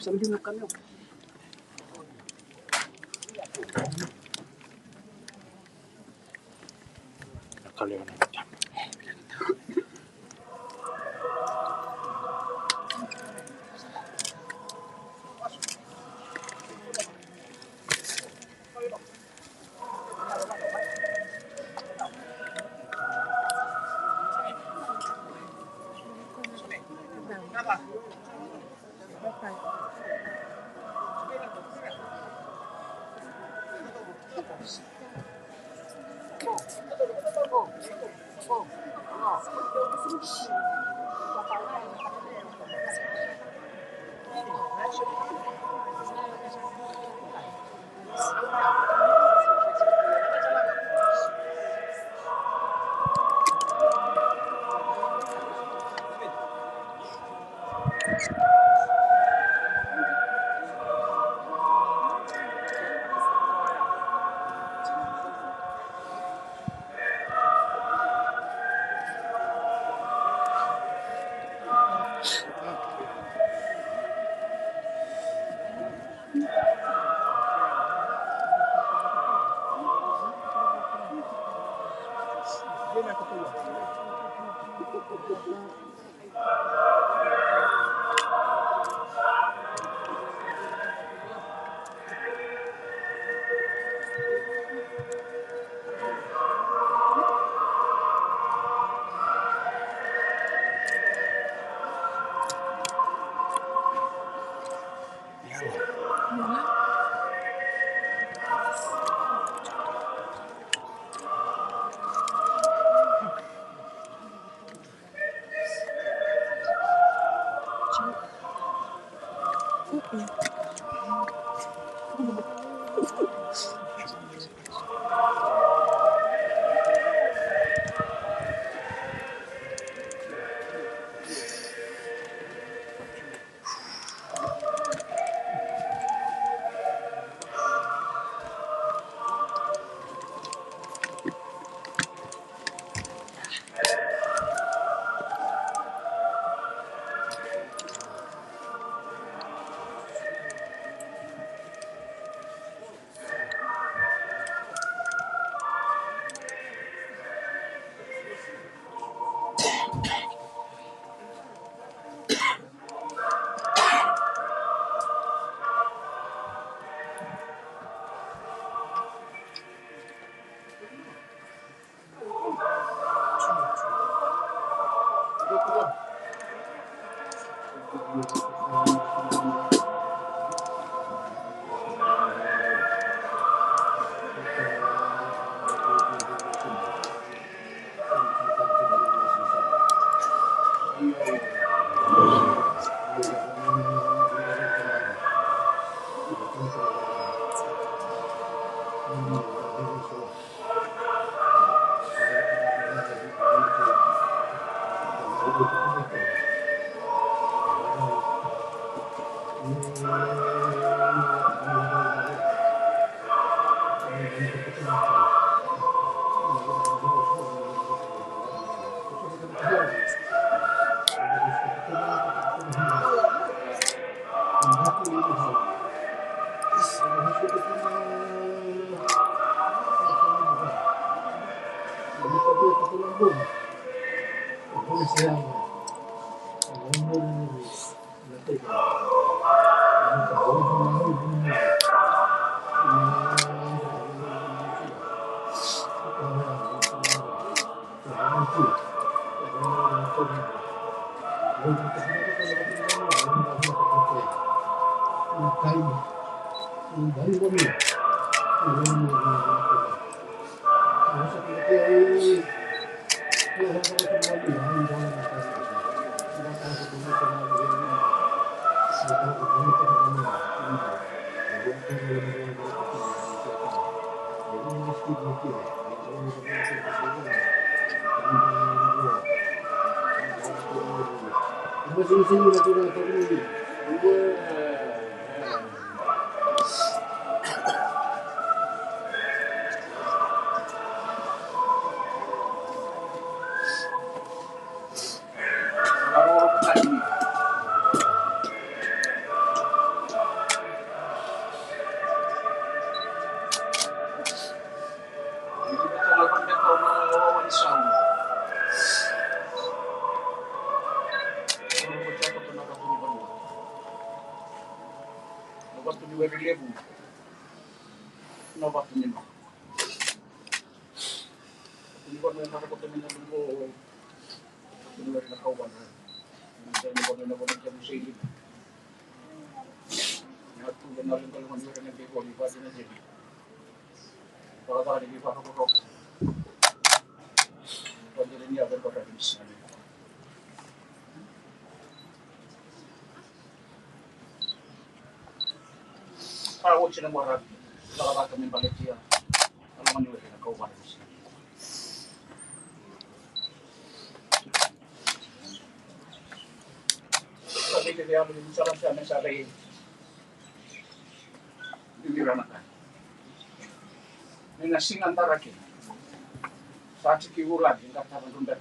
Sambil makan yuk. Kalian macam. Singan tarakin. Saat kiuran hingga tahan rumbek.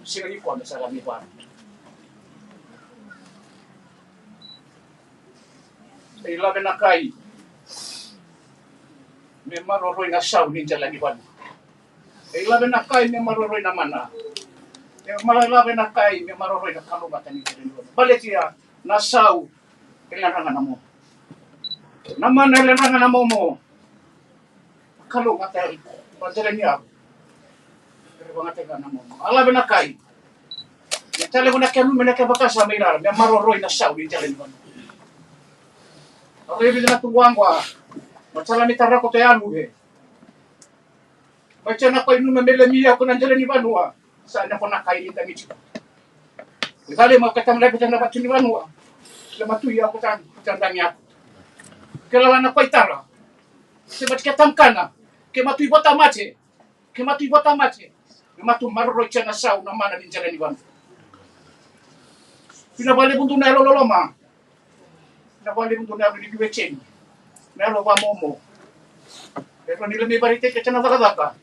Singan ikon sa lamipan. Ilaban na kay. May maroroy na saw ninja lamipan. Ilaban na kay may maroroy na mana. Malalaban na kay may maroroy na kalungatan ninja lamipan. Balik siya na saw kailangan na mo. Naman kailangan na mo. Kalau ngata pelajaran ni apa? Kalau ngata kan nama. Allah benakai. Yang cale menakai bakas sama irar. Yang maroroi na saw di cale ni mana. Kalau ibu nak tuang gua. Macam ni tarah kau tayalu he. Macam nak kau inu memele mia aku nanjale ni banua. Sana kau nak kai kita mici. Kali mau ketemu lagi macam dapat ni banua. Lama tu ya aku tanya. Kalau anak kau itara. Sebab kita tamkana. Kematui bota mace, kematu marro chana sau na mana din chana ni ban. Pinabali buntu na loloma. Pinabali buntu na di kiwecheni. Na lo ba momo. Pero nila may barite ka chana daka.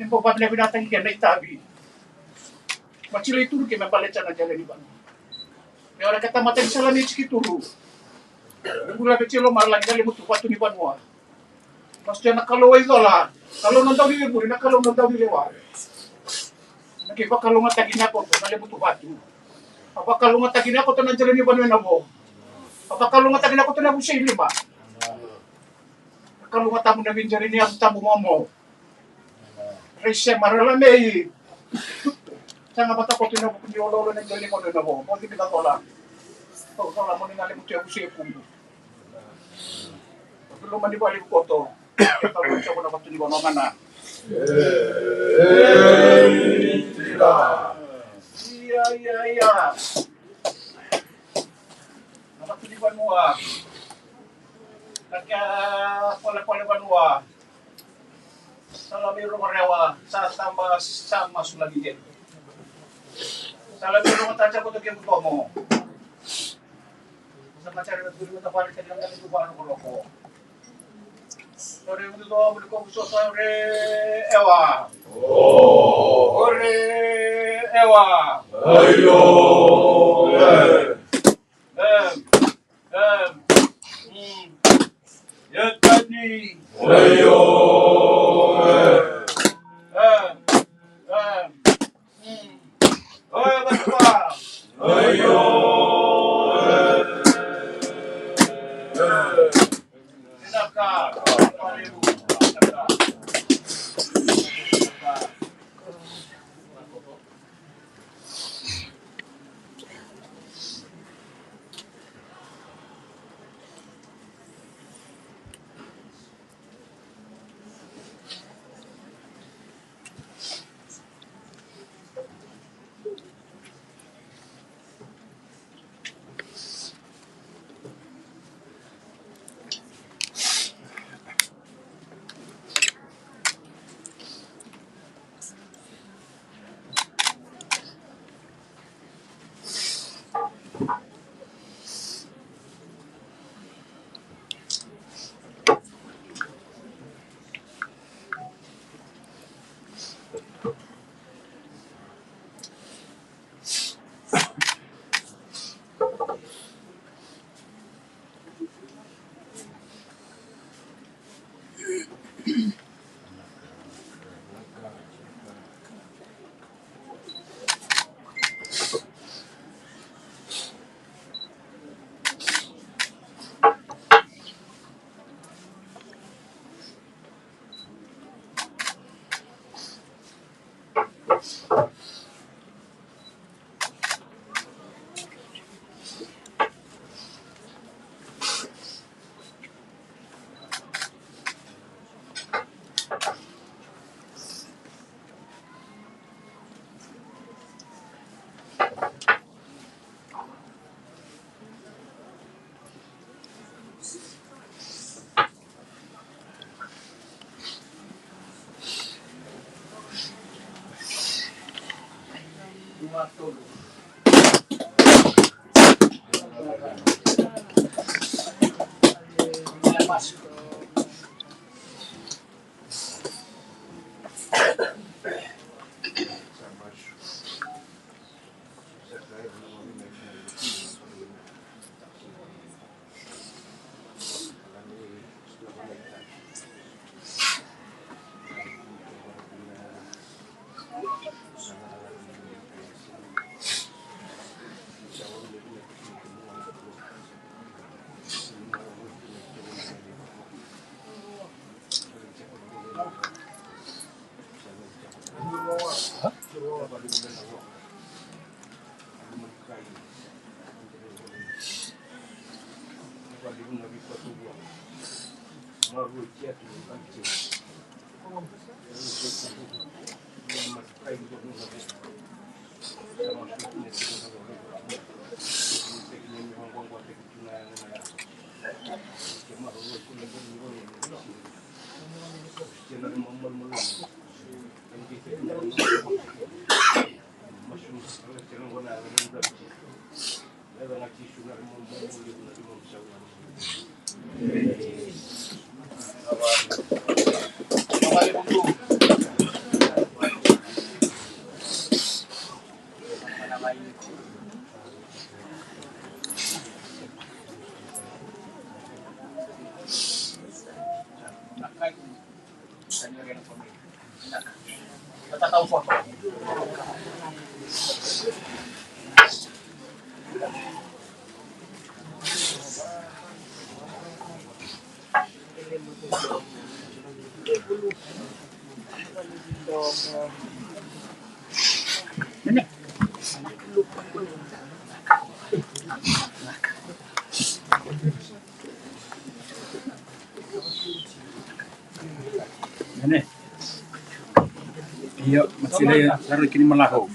Empo pa na binatang ka na itabi. Machile turu ke mapale chana jale ni ban. Me ora kata mata sala ni chikituru. Ngula bechelo marlang dali mutu patu ni banwa. Pasti anak kalau itu lah, kalau nonton di liburan, kalau nonton di lewat, nak iba kalau ngatagin ako, nalay butuh batu. Apa kalau ngatagin ako, tanang jalan ni Banu Navo. Apa kalau ngatagin ako, tanang busay lima. Kalau ngatamu na binjari niya, tamu momo. Resya maralamay. Sanga bata ko tinabo kundi ololo na jalan ni Banu Navo. Mo di kita tolak. Tolak mo ni nalay butuh busay punto. Belum mandi balik kotor. Kita bisa guna waktu di bawah mana? Iya. Waktu di bawah. Kaya pala banua. Salah biru merewa. Sama sulagi jen. Salah biru mataca ko tuh mo. Sama cari biru matapari kaya lang itu baru koloko. Ore mudo Qovuqovunivosa ore ewa. Ore ewa. Ayo. Ya tadi. Ayo. Ini. Iya, masih ada kini malahu.